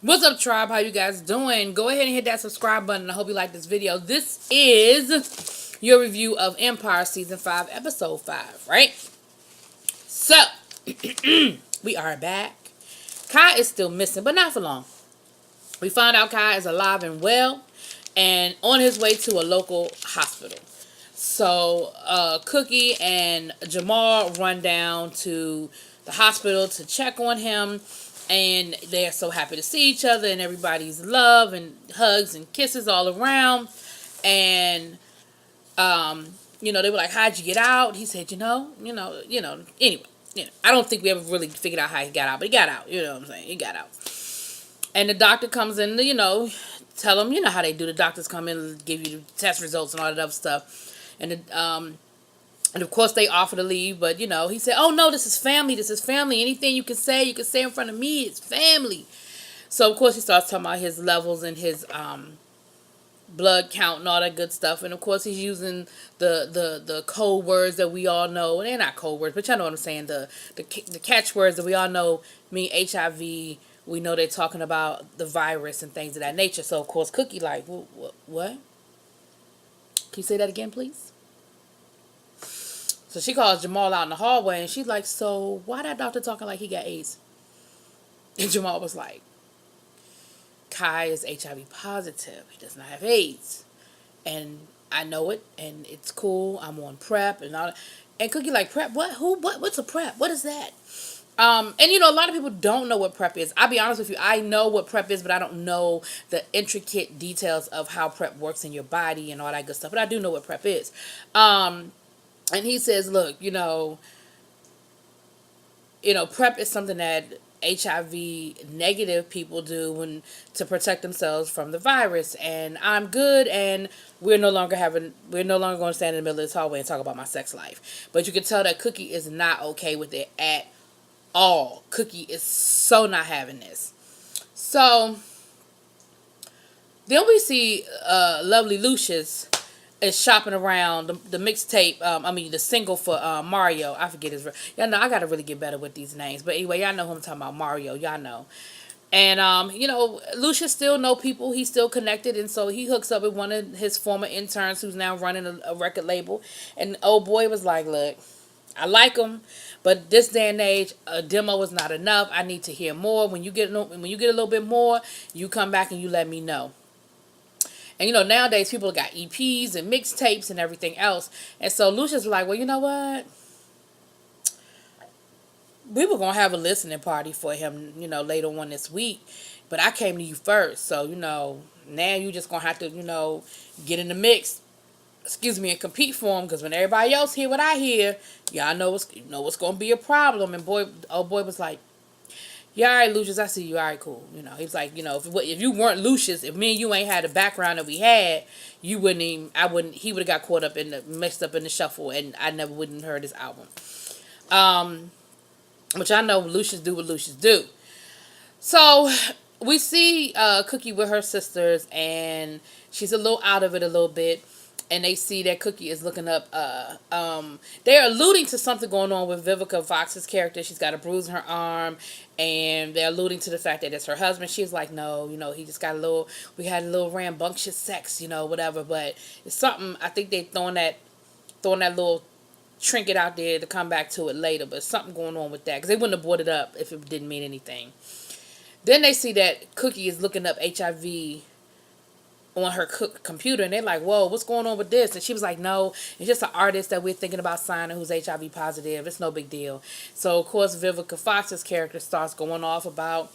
What's up, tribe? How you guys doing? Go ahead and hit that subscribe button. I hope you like this video. This is your review of Empire Season 5, Episode 5, right? So, we are back. Kai is still missing, but not for long. We find out Kai is alive and well and on his way to a local hospital. So, Cookie and Jamal run down to the hospital to check on him. And they're so happy to see each other, and everybody's love and hugs and kisses all around. And they were like, "How'd you get out?" He said, Anyway, I don't think we ever really figured out how he got out, but he got out. You know what I'm saying? He got out. And the doctor comes in, tell them, how they do. The doctors come in and give you the test results and all that other stuff. And of course they offer to leave, but he said, "Oh no, this is family. This is family. Anything you can say in front of me. It's family." So of course he starts talking about his levels and his blood count and all that good stuff. And of course he's using the code words that we all know. They're not code words, but y'all know what I'm saying. The catchwords that we all know mean HIV. We know they're talking about the virus and things of that nature. So of course Cookie like, what? Can you say that again, please? So she calls Jamal out in the hallway, and she's like, "So why that doctor talking like he got AIDS?" And Jamal was like, "Kai is HIV positive. He does not have AIDS. And I know it, and it's cool. I'm on PrEP and all that." And Cookie like, "PrEP? What? Who? What's a PrEP? What is that?" And a lot of people don't know what PrEP is. I'll be honest with you, I know what PrEP is, but I don't know the intricate details of how PrEP works in your body and all that good stuff. But I do know what PrEP is. And he says, "Look, PrEP is something that HIV negative people do to protect themselves from the virus. And I'm good, and we're no longer going to stand in the middle of this hallway and talk about my sex life." But you can tell that Cookie is not okay with it at all. Cookie is so not having this. So then we see lovely Lucius is shopping around the mixtape. The single for Mario. I forget his. Y'all know I gotta really get better with these names. But anyway, y'all know who I'm talking about. Mario. Y'all know. And Lucius still know people. He's still connected, and so he hooks up with one of his former interns who's now running a record label. And old boy was like, "Look, I like him, but this day and age, a demo is not enough. I need to hear more. When you get a little bit more, you come back and you let me know." And nowadays people got EPs and mixtapes and everything else. And so Lucius was like, "Well, you know what? We were going to have a listening party for him, later on this week. But I came to you first. So, now you just going to have to, get in the mix, and compete for him. Because when everybody else hear what I hear, y'all know what's going to be a problem." And old boy was like, "Yeah, all right, Lucius, I see you. All right, cool." He's like, if you weren't Lucius, if me and you ain't had the background that we had, he would have got caught up mixed up in the shuffle, and I never wouldn't heard his album. Which I know Lucius do what Lucius do. So we see Cookie with her sisters, and she's a little out of it a little bit. And they see that Cookie is looking up. They're alluding to something going on with Vivica Fox's character. She's got a bruise on her arm, and they're alluding to the fact that it's her husband. She's like, "No, he just got we had a little rambunctious sex, whatever." But it's something. I think they throwing that little trinket out there to come back to it later. But something going on with that, because they wouldn't have brought it up if it didn't mean anything. Then they see that Cookie is looking up HIV on her computer, and they're like, "Whoa, what's going on with this?" And she was like, "No, it's just an artist that we're thinking about signing who's HIV positive. It's no big deal." So of course Vivica Fox's character starts going off about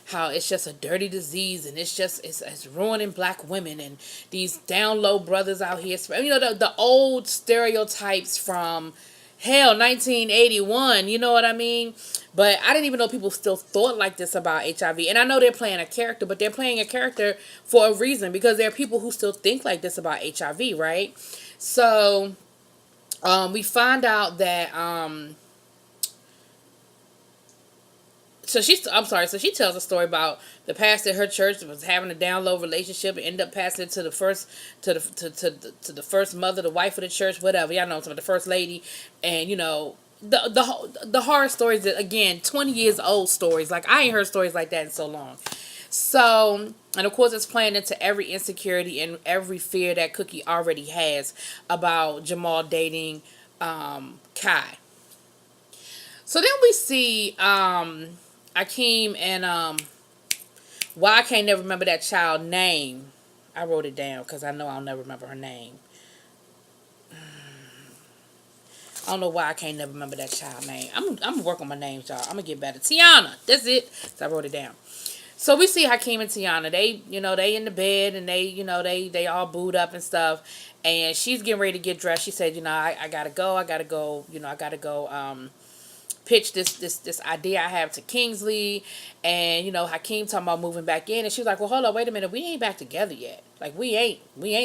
how it's just a dirty disease, and it's ruining black women, and these down low brothers out here, the old stereotypes from hell 1981, you know what I mean? But I didn't even know people still thought like this about HIV. And I know they're playing a character, but they're playing a character for a reason, because there are people who still think like this about HIV, right? So we find out that so she tells a story about the pastor at her church that was having a down low relationship and ended up passing it to the first mother, the wife of the church, whatever. Y'all know, the first lady. And the horror stories that, again, 20 years old stories. Like, I ain't heard stories like that in so long. So, and of course, it's playing into every insecurity and every fear that Cookie already has about Jamal dating Kai. So then we see Akeem and why I can't never remember that child name. I wrote it down because I know I'll never remember her name. I don't know why I can't never remember that child name. I'm working on my names, y'all. I'm gonna get better. Tiana, that's it. So I wrote it down. So we see Hakeem and Tiana. They in the bed and they all booed up and stuff. And she's getting ready to get dressed. She said, I gotta go. I gotta go. I gotta go. Pitch this idea I have to Kingsley, and Hakeem talking about moving back in, and she's like, well, hold on, wait a minute, we ain't back together yet. Like, we ain't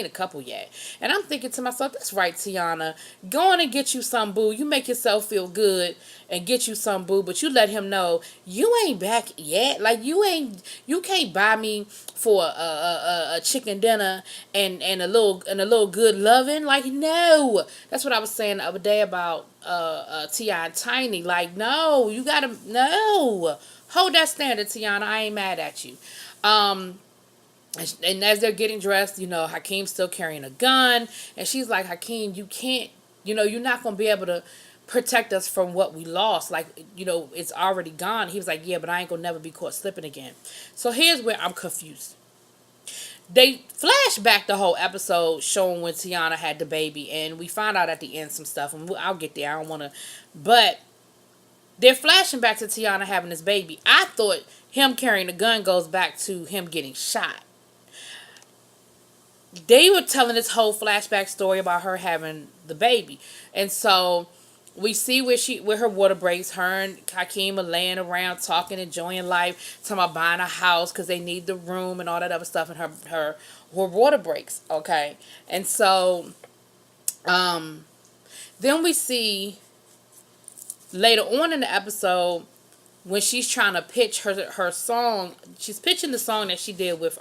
a couple yet. And I'm thinking to myself, that's right, Tiana, go on and get you some, boo. You make yourself feel good and get you some, boo, but you let him know you ain't back yet. Like, you can't buy me for a chicken dinner and a little good loving. Like, no. That's what I was saying the other day about T.I. and Tiny. Like, no, you gotta, no. Hold that standard, Tiana. I ain't mad at you. And as they're getting dressed, Hakeem's still carrying a gun. And she's like, Hakeem, you can't, you're not going to be able to protect us from what we lost. Like, it's already gone. He was like, yeah, but I ain't going to never be caught slipping again. So here's where I'm confused. They flash back the whole episode showing when Tiana had the baby. And we find out at the end some stuff. And I'll get there. I don't want to. But they're flashing back to Tiana having this baby. I thought him carrying a gun goes back to him getting shot. They were telling this whole flashback story about her having the baby. And so we see where her water breaks. Her and Hakeem are laying around talking, enjoying life, talking about buying a house because they need the room and all that other stuff. And her water breaks. Okay. And so then we see later on in the episode when she's trying to pitch her song. She's pitching the song that she did with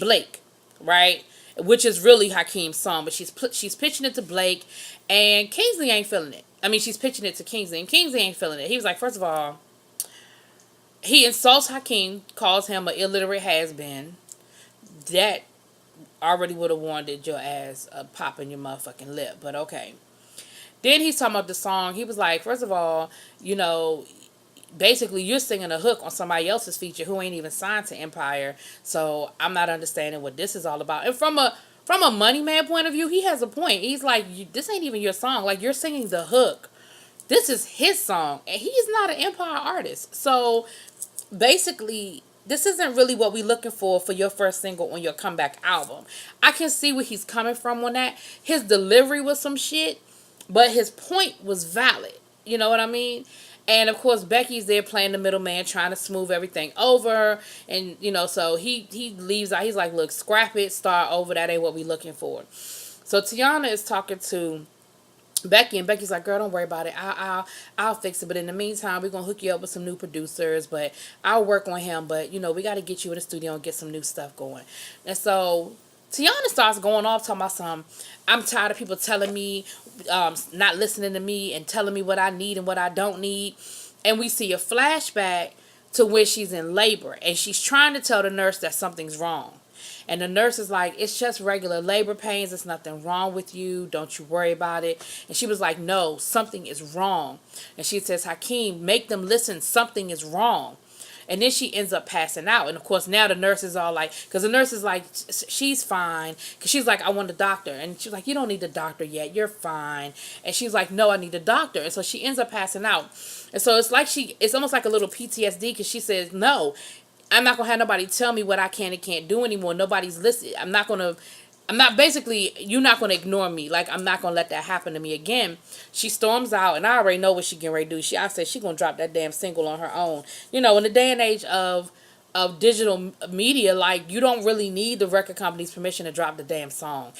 Blake. Right, which is really Hakeem's song, but she's pitching it to Blake, and Kingsley ain't feeling it. I mean, she's pitching it to Kingsley, and Kingsley ain't feeling it. He was like, first of all, he insults Hakeem, calls him an illiterate has-been. That already would have warranted your ass popping your motherfucking lip, but okay. Then he's talking about the song. He was like, first of all, basically you're singing a hook on somebody else's feature who ain't even signed to Empire, so I'm not understanding what this is all about. And from a money man point of view, he has a point. He's like, this ain't even your song. Like, you're singing the hook. This is his song, and he's not an Empire artist. So basically, this isn't really what we're looking for your first single on your comeback album. I can see where he's coming from on that. His delivery was some shit, but his point was valid. You know what I mean? And, of course, Becky's there playing the middleman, trying to smooth everything over. And, so he leaves out. He's like, look, scrap it, start over. That ain't what we looking for. So Tiana is talking to Becky, and Becky's like, girl, don't worry about it. I'll fix it. But in the meantime, we're going to hook you up with some new producers. But I'll work on him. But, we got to get you in the studio and get some new stuff going. And so Tiana starts going off talking about I'm tired of people telling me, not listening to me and telling me what I need and what I don't need. And we see a flashback to when she's in labor and she's trying to tell the nurse that something's wrong. And the nurse is like, it's just regular labor pains. There's nothing wrong with you. Don't you worry about it. And she was like, no, something is wrong. And she says, Hakeem, make them listen. Something is wrong. And then she ends up passing out. And, of course, now the nurse is all like, because the nurse is like, she's fine. Because she's like, I want a doctor. And she's like, you don't need a doctor yet. You're fine. And she's like, no, I need a doctor. And so she ends up passing out. And so it's like it's almost like a little PTSD because she says, no, I'm not going to have nobody tell me what I can and can't do anymore. Nobody's listening. Basically, you're not going to ignore me. Like, I'm not going to let that happen to me again. She storms out, and I already know what she getting ready to do. I said she going to drop that damn single on her own. In the day and age of digital media, like, you don't really need the record company's permission to drop the damn song.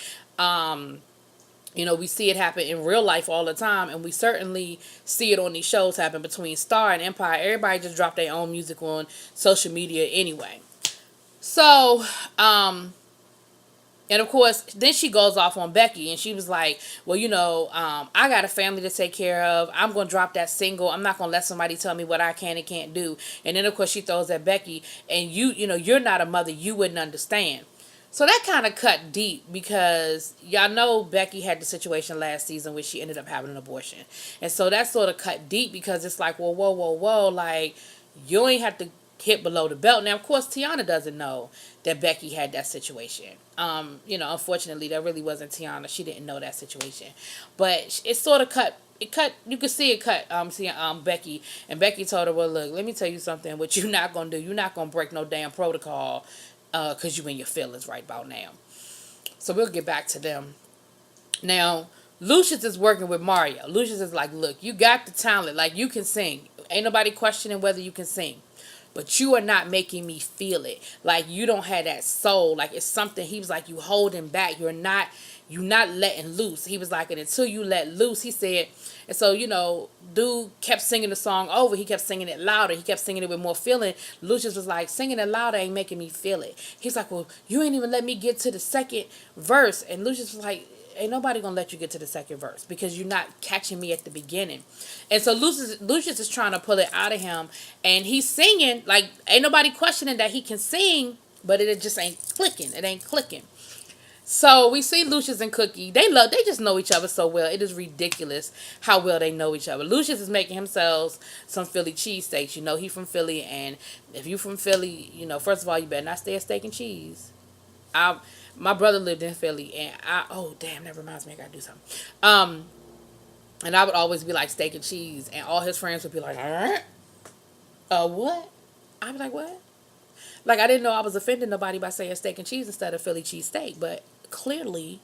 We see it happen in real life all the time, and we certainly see it on these shows happen between Star and Empire. Everybody just dropped their own music on social media anyway. So, And of course, then she goes off on Becky, and she was like, "Well, I got a family to take care of. I'm gonna drop that single. I'm not gonna let somebody tell me what I can and can't do." And then of course she throws at Becky, and you're not a mother. You wouldn't understand. So that kind of cut deep because y'all know Becky had the situation last season where she ended up having an abortion, and so that sort of cut deep because it's like, well, whoa, whoa, whoa, like you ain't have to hit below the belt. Now, of course, Tiana doesn't know that Becky had that situation. Unfortunately, that really wasn't Tiana. She didn't know that situation, but it sort of cut. It cut. You could see it cut. Becky, and Becky told her, "Well, look, let me tell you something. What you're not gonna do? You're not gonna break no damn protocol, cause you in your feelings right about now." So we'll get back to them. Now, Lucius is working with Mario. Lucius is like, "Look, you got the talent. Like you can sing. Ain't nobody questioning whether you can sing." But you are not making me feel it. Like you don't have that soul. Like it's something. He was like, you holding back. You're not letting loose. He was like, and until you let loose, he said. And so dude kept singing the song over. He kept singing it louder. He kept singing it with more feeling. Lucius was like, singing it louder ain't making me feel it. He's like, well, you ain't even let me get to the second verse. And Lucius was like, ain't nobody gonna let you get to the second verse because you're not catching me at the beginning. And so Lucius is trying to pull it out of him, and he's singing like ain't nobody questioning that he can sing, but it just ain't clicking. It ain't clicking. So we see Lucius and Cookie. They just know each other so well. It is ridiculous how well they know each other. Lucius is making himself some Philly cheesesteaks. He from Philly, and if you from Philly, first of all, you better not stay at Steak and Cheese. My brother lived in Philly, and oh damn, that reminds me, I gotta do something. And I would always be like Steak and Cheese, and all his friends would be like, what? I'd be like, what? Like I didn't know I was offending nobody by saying Steak and Cheese instead of Philly cheesesteak, but clearly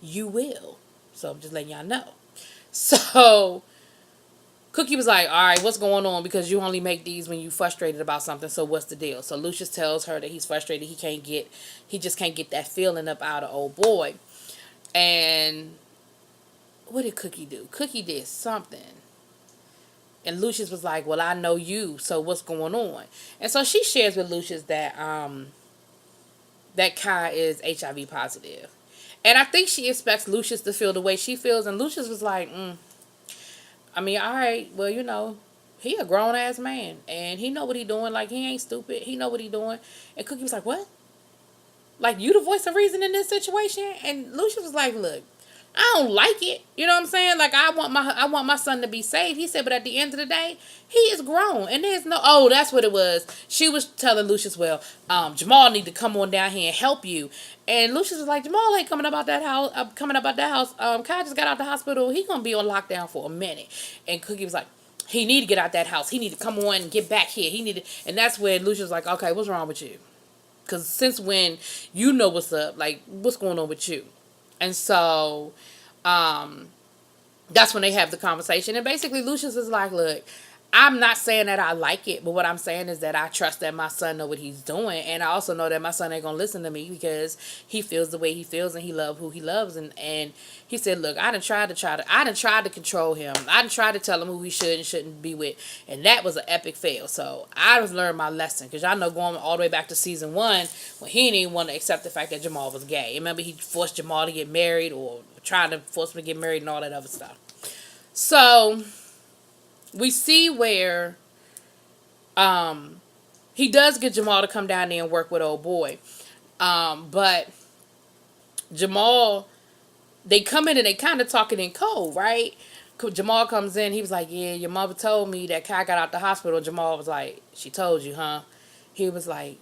you will. So I'm just letting y'all know. So Cookie was like, all right, what's going on? Because you only make these when you frustrated about something. So what's the deal? So Lucius tells her that he's frustrated. He just can't get that feeling up out of old boy. And what did Cookie do? Cookie did something. And Lucius was like, well, I know you. So what's going on? And so she shares with Lucius that Kai is HIV positive. And I think she expects Lucius to feel the way she feels. And Lucius was like, I mean, all right, well, he a grown-ass man. And he know what he doing. Like, he ain't stupid. He know what he doing. And Cookie was like, what? Like, you the voice of reason in this situation? And Lucius was like, look, I don't like it. You know what I'm saying? Like, I want my son to be saved. He said, but at the end of the day, he is grown. And there's no, oh, that's what it was. She was telling Lucius, well, Jamal need to come on down here and help you. And Lucius was like, Jamal ain't coming up out that house. Kai just got out the hospital. He gonna be on lockdown for a minute. And Cookie was like, he need to get out that house. He need to come on and get back here. And that's when Lucius was like, okay, what's wrong with you? Because since when you know what's up, like, what's going on with you? And so, that's when they have the conversation. And basically, Lucius is like, look, I'm not saying that I like it, but what I'm saying is that I trust that my son know what he's doing. And I also know that my son ain't going to listen to me because he feels the way he feels and he loves who he loves. And he said, look, I done tried to control him. I done tried to tell him who he should and shouldn't be with. And that was an epic fail. So I've learned my lesson because y'all know going all the way back to season 1 when he didn't even want to accept the fact that Jamal was gay. Remember, he forced Jamal to get married or tried to force him to get married and all that other stuff. So we see where he does get Jamal to come down there and work with old boy. But Jamal, they come in and they kind of talking in code, right? Jamal comes in, he was like, yeah, your mother told me that Kai got out the hospital. Jamal was like, she told you, huh? He was like,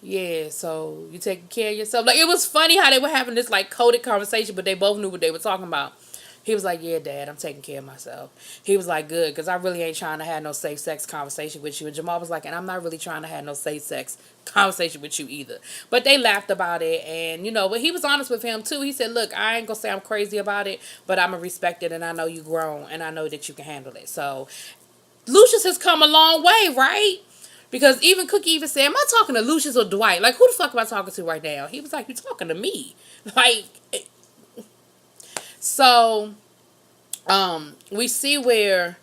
yeah, so you taking care of yourself? Like, it was funny how they were having this, like, coded conversation, but they both knew what they were talking about. He was like, yeah, Dad, I'm taking care of myself. He was like, good, because I really ain't trying to have no safe sex conversation with you. And Jamal was like, and I'm not really trying to have no safe sex conversation with you either. But they laughed about it, and, but he was honest with him, too. He said, look, I ain't going to say I'm crazy about it, but I'm going to respect it, and I know you grown, and I know that you can handle it. So, Lucius has come a long way, right? Because even Cookie even said, am I talking to Lucius or Dwight? Like, who the fuck am I talking to right now? He was like, you're talking to me. Like, so, we see where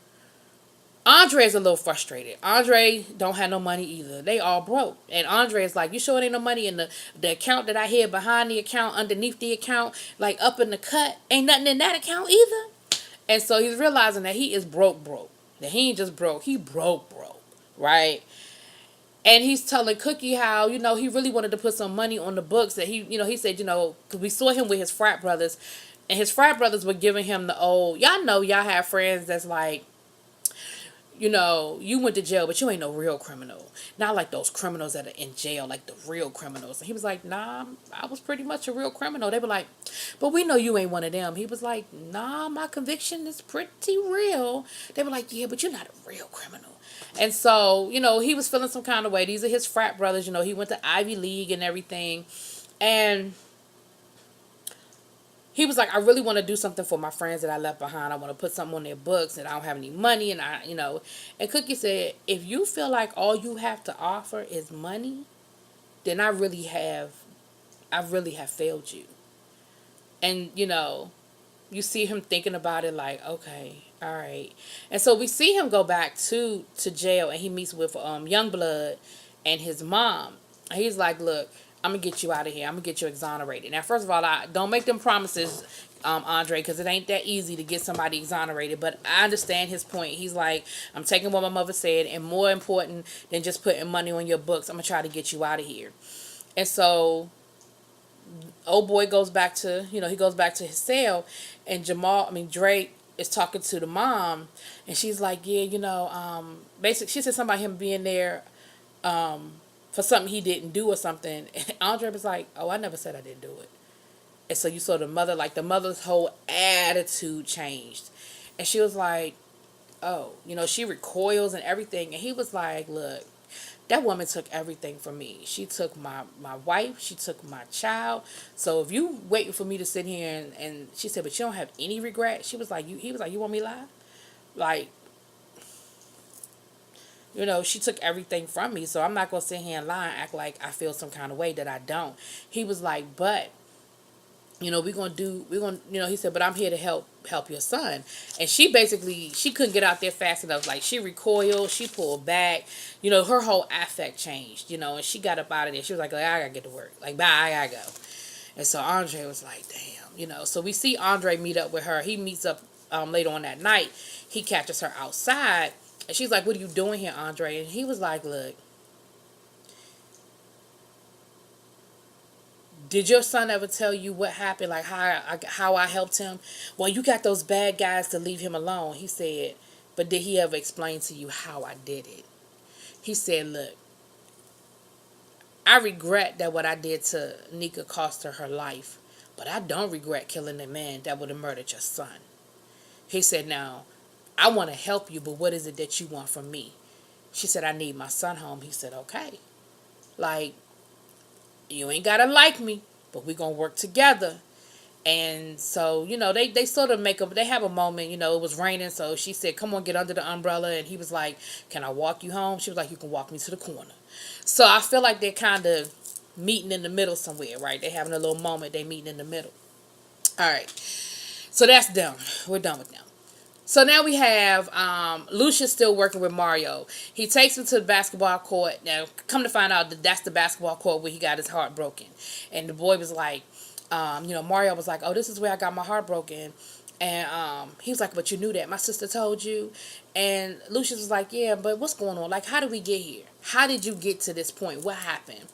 Andre is a little frustrated. Andre don't have no money either. They all broke. And Andre is like, you sure it ain't no money in the account that I hid behind the account, underneath the account, like up in the cut? Ain't nothing in that account either. And so he's realizing that he is broke. That he ain't just broke. He broke. Right? And he's telling Cookie how, he really wanted to put some money on the books that he said, because we saw him with his frat brothers. And his frat brothers were giving him the old, y'all have friends that's like, you went to jail, but you ain't no real criminal. Not like those criminals that are in jail, like the real criminals. And he was like, nah, I was pretty much a real criminal. They were like, but we know you ain't one of them. He was like, nah, my conviction is pretty real. They were like, yeah, but you're not a real criminal. And so, he was feeling some kind of way. These are his frat brothers. He went to Ivy League and everything. And he was like, I really want to do something for my friends that I left behind. I want to put something on their books, and I don't have any money. And and Cookie said, if you feel like all you have to offer is money, then I really have failed you. And, you see him thinking about it like, okay, all right. And so we see him go back to jail, and he meets with Youngblood and his mom. And he's like, look, I'm going to get you out of here. I'm going to get you exonerated. Now, first of all, I don't make them promises, Andre, because it ain't that easy to get somebody exonerated. But I understand his point. He's like, I'm taking what my mother said, and more important than just putting money on your books, I'm going to try to get you out of here. And so old boy goes back to, he goes back to his cell, and Drake is talking to the mom, and she's like, yeah, basically, she said something about him being there, for something he didn't do or something. And Andre was like, oh, I never said I didn't do it. And so you saw the mother's whole attitude changed. And she was like, oh, she recoils and everything. And he was like, look, that woman took everything from me. She took my wife. She took my child. So if you waiting for me to sit here and she said, but you don't have any regret. He was like, you want me to lie? Like, she took everything from me, so I'm not going to sit here and lie and act like I feel some kind of way that I don't. He was like, but, he said, but I'm here to help your son. And she couldn't get out there fast enough. Like, she recoiled, she pulled back, her whole affect changed, and she got up out of there. She was like, I got to get to work. Like, bye, I got to go. And so Andre was like, damn, so we see Andre meet up with her. He meets up later on that night. He catches her outside. And she's like, what are you doing here, Andre? And he was like, look, did your son ever tell you what happened? Like how I helped him? Well, you got those bad guys to leave him alone. He said, but did he ever explain to you how I did it? He said, look, I regret that what I did to Nika cost her life, but I don't regret killing the man that would have murdered your son. He said, now, I want to help you, but what is it that you want from me? She said, I need my son home. He said, okay. Like, you ain't got to like me, but we're going to work together. And so, they sort of they have a moment, it was raining. So she said, come on, get under the umbrella. And he was like, can I walk you home? She was like, you can walk me to the corner. So I feel like they're kind of meeting in the middle somewhere, right? They're having a little moment. They meeting in the middle. All right. So that's them. We're done with them. So now we have Lucius still working with Mario. He takes him to the basketball court. Now, come to find out that that's the basketball court where he got his heart broken. And the boy was like, Mario was like, oh, this is where I got my heart broken. And he was like, but you knew that. My sister told you. And Lucius was like, yeah, but what's going on? Like, how did we get here? How did you get to this point? What happened?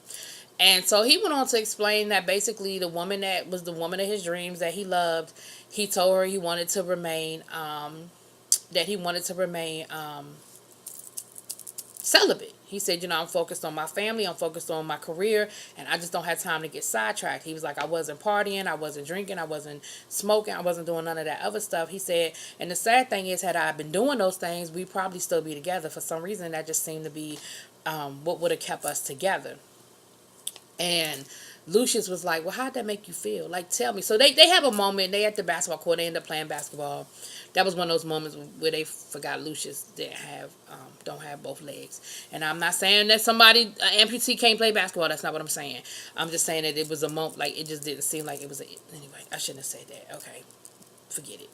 And so he went on to explain that basically the woman that was the woman of his dreams that he loved, he told her he wanted to remain, celibate. He said, I'm focused on my family, I'm focused on my career, and I just don't have time to get sidetracked. He was like, I wasn't partying, I wasn't drinking, I wasn't smoking, I wasn't doing none of that other stuff. He said, and the sad thing is, had I been doing those things, we'd probably still be together. For some reason, that just seemed to be what would have kept us together. And Lucius was like, well, how'd that make you feel? Like, tell me. So they have a moment. They at the basketball court. They end up playing basketball. That was one of those moments where they forgot Lucius don't have both legs. And I'm not saying that somebody, amputee, can't play basketball. That's not what I'm saying. I'm just saying that it was a moment, like, it just didn't seem like it was anyway, I shouldn't have said that. Okay. Forget it.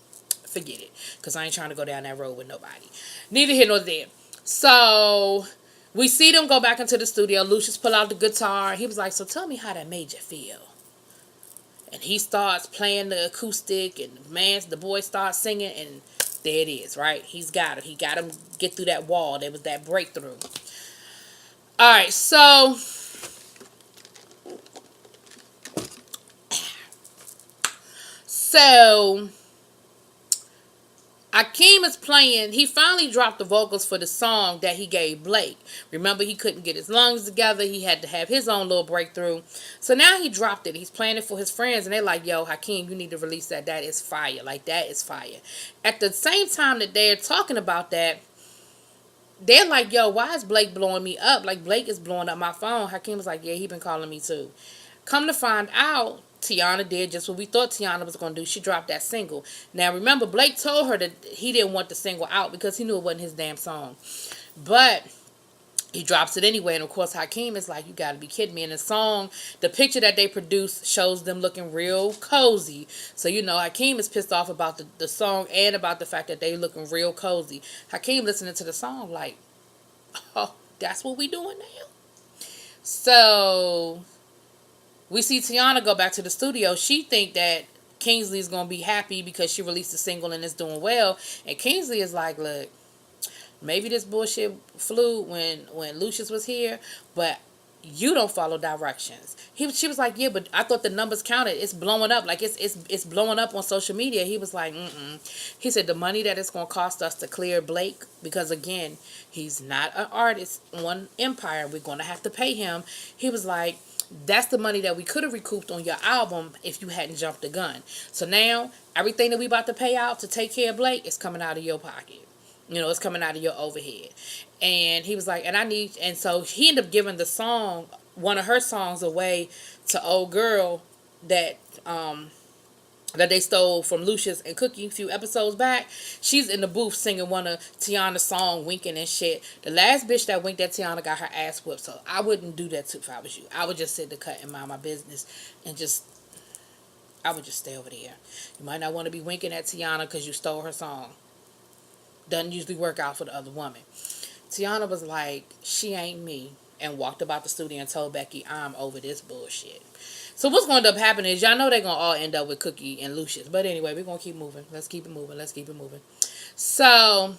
forget it. Because I ain't trying to go down that road with nobody. Neither here nor there. So we see them go back into the studio. Lucius pull out the guitar. He was like, so tell me how that made you feel. And he starts playing the acoustic, and the boy starts singing, and there it is, right? He's got him. He got him get through that wall. There was that breakthrough. All right, so Akeem is playing. He finally dropped the vocals for the song that he gave Blake. Remember, he couldn't get his lungs together. He had to have his own little breakthrough. So now he dropped it. He's playing it for his friends, and they're like, yo, Hakeem, you need to release that. That is fire. Like, that is fire. At the same time that they're talking about that, they're like, yo, why is Blake blowing me up? Like, Blake is blowing up my phone. Hakeem was like, yeah, he been calling me too. Come to find out, Tiana did just what we thought Tiana was going to do. She dropped that single. Now, remember, Blake told her that he didn't want the single out because he knew it wasn't his damn song. But he drops it anyway. And, of course, Hakeem is like, you got to be kidding me. And the song, the picture that they produced shows them looking real cozy. So, you know, Hakeem is pissed off about the song and about the fact that they looking real cozy. Hakeem listening to the song like, oh, that's what we doing now? So we see Tiana go back to the studio. She think that Kingsley's going to be happy because she released a single and it's doing well. And Kingsley is like, look, maybe this bullshit flew when Lucius was here, but you don't follow directions. She was like, yeah, but I thought the numbers counted. It's blowing up. Like, it's blowing up on social media. He was like, He said the money that it's going to cost us to clear Blake, because, again, he's not an artist on Empire. We're going to have to pay him. He was like, that's the money that we could have recouped on your album if you hadn't jumped the gun. So now, everything that we about to pay out to take care of Blake is coming out of your pocket. You know, it's coming out of your overhead. And he was like, and so he ended up giving the song, one of her songs, away to old girl that they stole from Lucius and Cookie a few episodes back. She's in the booth singing one of Tiana's song, winking and shit. The last bitch that winked at Tiana got her ass whipped. So I wouldn't do that too if I was you. I would just sit the cut and mind my business and I would just stay over there. You might not want to be winking at Tiana because you stole her song. Doesn't usually work out for the other woman. Tiana was like, she ain't me, and walked about the studio and told Becky, I'm over this bullshit. So what's going to end up happening is, y'all know they're going to all end up with Cookie and Lucius. But anyway, we're going to keep moving. Let's keep it moving. So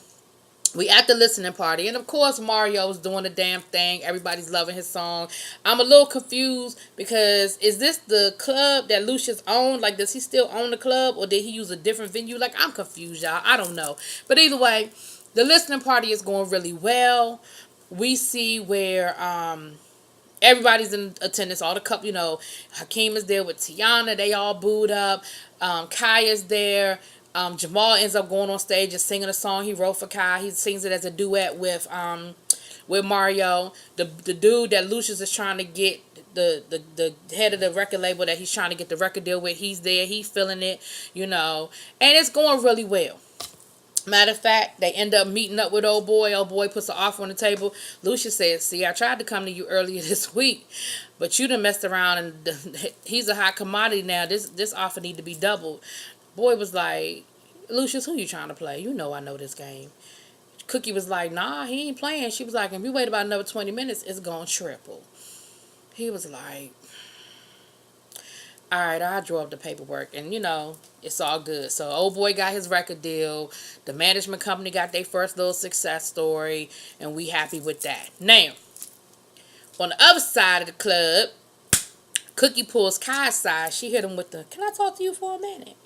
we at the listening party, and of course Mario's doing the damn thing. Everybody's loving his song. I'm a little confused because is this the club that Lucius owned? Like, does he still own the club, or did he use a different venue? Like, I'm confused, y'all. I don't know. But either way, the listening party is going really well. We see where everybody's in attendance. All the couple, you know, Hakeem is there with Tiana. They all booed up. Kaya's there. Jamal ends up going on stage and singing a song he wrote for Kai. He sings it as a duet with Mario. The dude that Lucius is trying to get, the head of the record label that he's trying to get the record deal with, he's there. He's feeling it, you know. And it's going really well. Matter of fact, they end up meeting up with old boy. Old boy puts an offer on the table. Lucius says, see, I tried to come to you earlier this week, but you done messed around, and he's a hot commodity now. This offer need to be doubled. Boy was like, Lucius, who you trying to play? You know I know this game. Cookie was like, nah, he ain't playing. She was like, if we wait about another 20 minutes, it's going to triple. He was like, all right, I'll draw up the paperwork, and, you know, it's all good. So, old boy got his record deal. The management company got their first little success story, and we happy with that. Now, on the other side of the club, Cookie pulls Kai's side. She hit him with the, can I talk to you for a minute?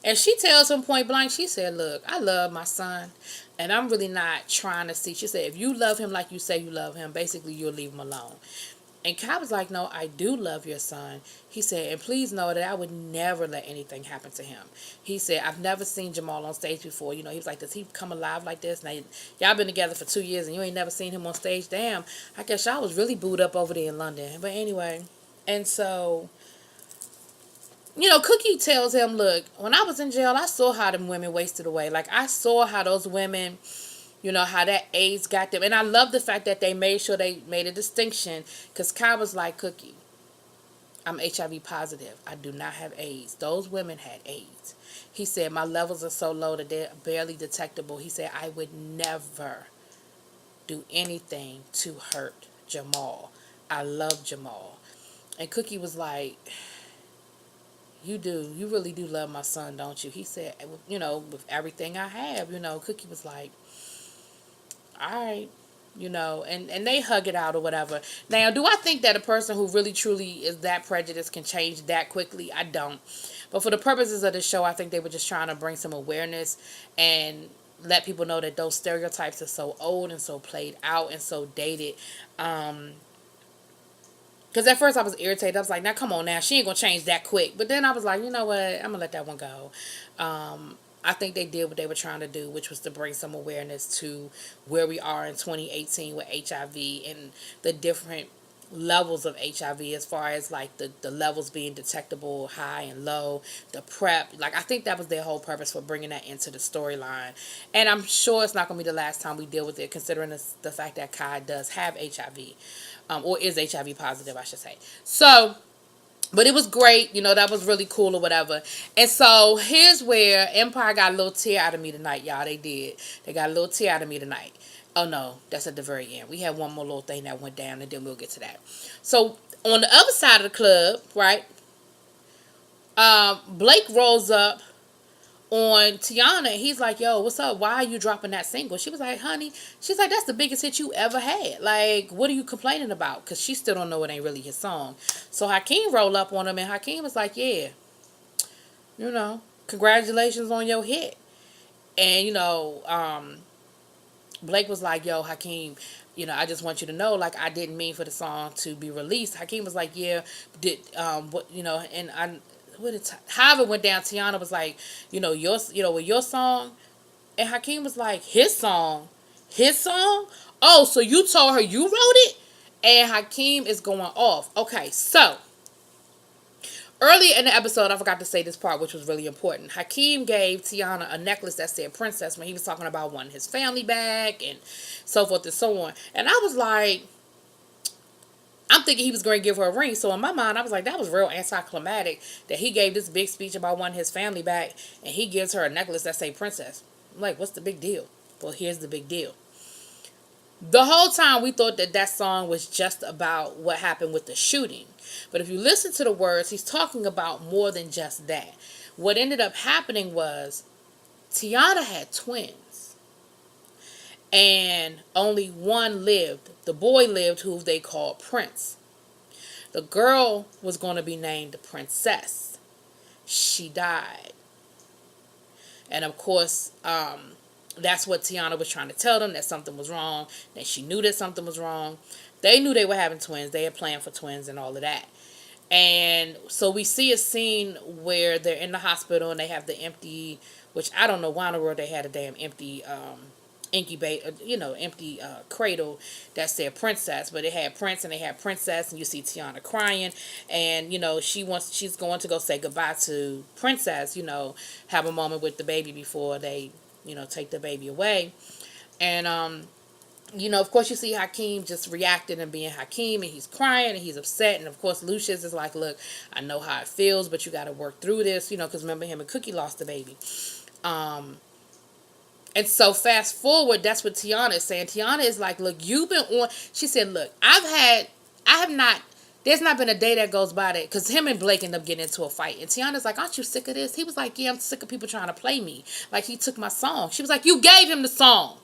And she tells him point blank, she said, look, I love my son, and I'm really not trying to see. She said, if you love him like you say you love him, basically you'll leave him alone. And Kai was like, no, I do love your son. He said, and please know that I would never let anything happen to him. He said, I've never seen Jamal on stage before. You know, he was like, does he come alive like this? Now, y'all been together for 2 years and you ain't never seen him on stage. Damn, I guess y'all was really booed up over there in London. But anyway, and so, you know, Cookie tells him, look, when I was in jail, I saw how them women wasted away. Like, I saw how those women, you know, how that AIDS got them. And I love the fact that they made sure they made a distinction. Because Kai was like, Cookie, I'm HIV positive. I do not have AIDS. Those women had AIDS. He said, my levels are so low that they're barely detectable. He said, I would never do anything to hurt Jamal. I love Jamal. And Cookie was like, you do. You really do love my son, don't you? He said, with everything I have, Cookie was like, all right, and they hug it out or whatever. Now, do I think that a person who really truly is that prejudiced can change that quickly? I don't. But for the purposes of the show, I think they were just trying to bring some awareness and let people know that those stereotypes are so old and so played out and so dated. Because at first I was irritated. I was like, now come on now. She ain't going to change that quick. But then I was like, you know what? I'm going to let that one go. I think they did what they were trying to do, which was to bring some awareness to where we are in 2018 with HIV and the different levels of HIV as far as like the levels being detectable, high and low, the PrEP. Like, I think that was their whole purpose for bringing that into the storyline. And I'm sure it's not going to be the last time we deal with it, considering the fact that Kai does have HIV, or is HIV positive, I should say. So, but it was great, that was really cool or whatever. And so here's where Empire got a little tear out of me tonight, y'all. They did. They got a little tear out of me tonight. Oh no, that's at the very end. We had one more little thing that went down, and then we'll get to that. So on the other side of the club, right, Blake rolls up on Tiana. He's like, yo, what's up? Why are you dropping that single? She was like, honey, she's like, that's the biggest hit you ever had. Like, what are you complaining about? Because she still don't know it ain't really his song. So Hakeem rolled up on him, and Hakeem was like, yeah, congratulations on your hit. And, Blake was like, yo, Hakeem, I just want you to know, like, I didn't mean for the song to be released. Hakeem was like, yeah, and how it went down, Tiana was like, with your song, and Hakeem was like, his song? Oh, so you told her you wrote it? And Hakeem is going off. Okay, so earlier in the episode, I forgot to say this part, which was really important. Hakeem gave Tiana a necklace that said princess when he was talking about wanting his family back and so forth and so on. And I was like, I'm thinking he was going to give her a ring. So in my mind, I was like, that was real anticlimactic that he gave this big speech about wanting his family back, and he gives her a necklace that say princess. I'm like, what's the big deal? Well, here's the big deal. The whole time we thought that song was just about what happened with the shooting. But if you listen to the words, he's talking about more than just that. What ended up happening was Tiana had twins. And only one lived. The boy lived, who they called Prince. The girl was going to be named the Princess. She died. And of course, that's what Tiana was trying to tell them, that something was wrong, that she knew that something was wrong. They knew they were having twins. They had planned for twins and all of that. And so we see a scene where they're in the hospital and they have the empty, which I don't know why in the world they had a damn empty incubator, empty cradle that said princess, but it had Prince and they had princess, and you see Tiana crying, and she's going to go say goodbye to princess, have a moment with the baby before they take the baby away. And of course you see Hakeem just reacting and being Hakeem, and he's crying and he's upset, and of course Lucius is like, look, I know how it feels, but you got to work through this, because remember, him and Cookie lost the baby. And so fast forward, that's what Tiana is saying. Tiana is like, look, you've been on. She said, look, there's not been a day that goes by that, because him and Blake end up getting into a fight. And Tiana's like, aren't you sick of this? He was like, yeah, I'm sick of people trying to play me. Like, he took my song. She was like, you gave him the song.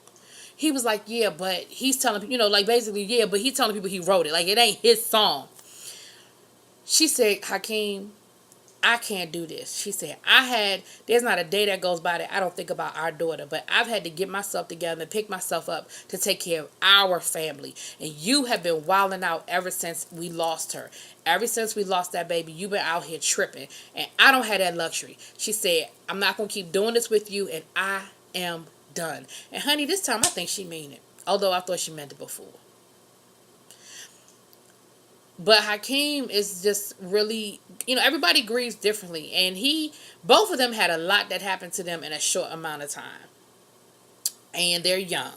He was like, yeah, but he's telling, basically, yeah, but he's telling people he wrote it. Like, it ain't his song. She said, Hakeem, I can't do this. She said, there's not a day that goes by that I don't think about our daughter, but I've had to get myself together and pick myself up to take care of our family. And you have been wilding out ever since we lost her. Ever since we lost that baby, you've been out here tripping. And I don't have that luxury. She said, I'm not going to keep doing this with you, and I am done. And honey, this time I think she mean it. Although I thought she meant it before. But Hakeem is just really, everybody grieves differently. And both of them had a lot that happened to them in a short amount of time. And they're young.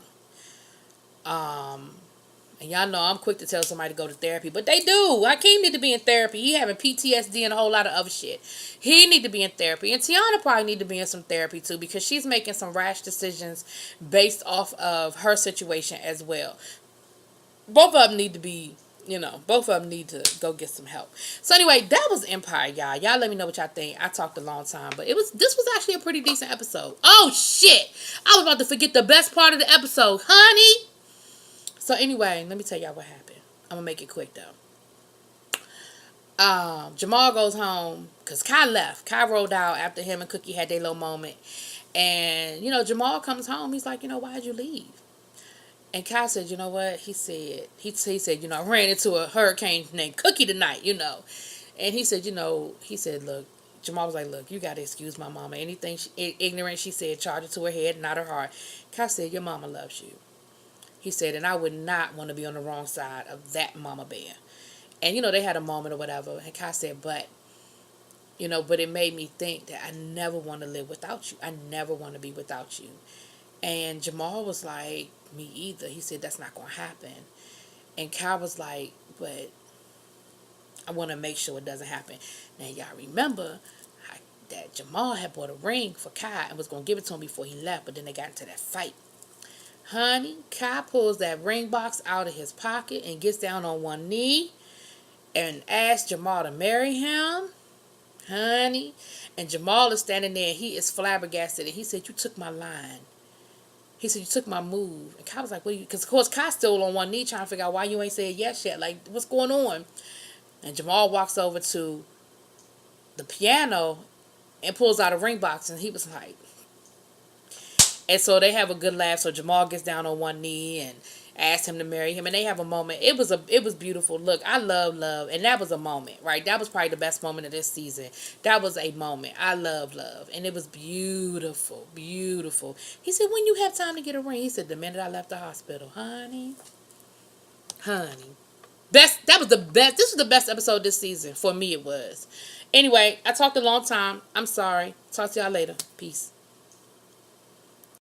And y'all know I'm quick to tell somebody to go to therapy, but they do. Hakeem need to be in therapy. He having PTSD and a whole lot of other shit. He need to be in therapy. And Tiana probably need to be in some therapy too, because she's making some rash decisions based off of her situation as well. Both of them need to be, both of them need to go get some help. So anyway, that was Empire, y'all. Y'all let me know what y'all think. I talked a long time, but this was actually a pretty decent episode. Oh shit! I was about to forget the best part of the episode, honey. So anyway, let me tell y'all what happened. I'm gonna make it quick though. Jamal goes home because Kai left. Kai rolled out after him and Cookie had their little moment. And, Jamal comes home. He's like, why'd you leave? And Kai said, you know what? He said, I ran into a hurricane named Cookie tonight, And he said, look, Jamal was like, look, you got to excuse my mama. Anything ignorant she said, charge it to her head, not her heart. Kai said, your mama loves you. He said, and I would not want to be on the wrong side of that mama bear. And, they had a moment or whatever. And Kai said, but it made me think that I never want to live without you. I never want to be without you. And Jamal was like, me either. He said, that's not going to happen. And Kai was like, but I want to make sure it doesn't happen. Now, y'all remember that Jamal had bought a ring for Kai and was going to give it to him before he left. But then they got into that fight. Honey, Kai pulls that ring box out of his pocket and gets down on one knee and asks Jamal to marry him. Honey. And Jamal is standing there and he is flabbergasted. And he said, you took my line. He said, you took my move. And Kai was like, what are you? Because, of course, Kai's still on one knee trying to figure out why you ain't said yes yet. Like, what's going on? And Jamal walks over to the piano and pulls out a ring box. And he was like, and so they have a good laugh. So Jamal gets down on one knee and asks him to marry him. And they have a moment. It was beautiful. Look, I love. And that was a moment, right? That was probably the best moment of this season. That was a moment. I love. And it was beautiful. Beautiful. He said, when you have time to get a ring? He said, the minute I left the hospital. Honey. That was the best. This was the best episode this season. For me, it was. Anyway, I talked a long time. I'm sorry. Talk to y'all later. Peace.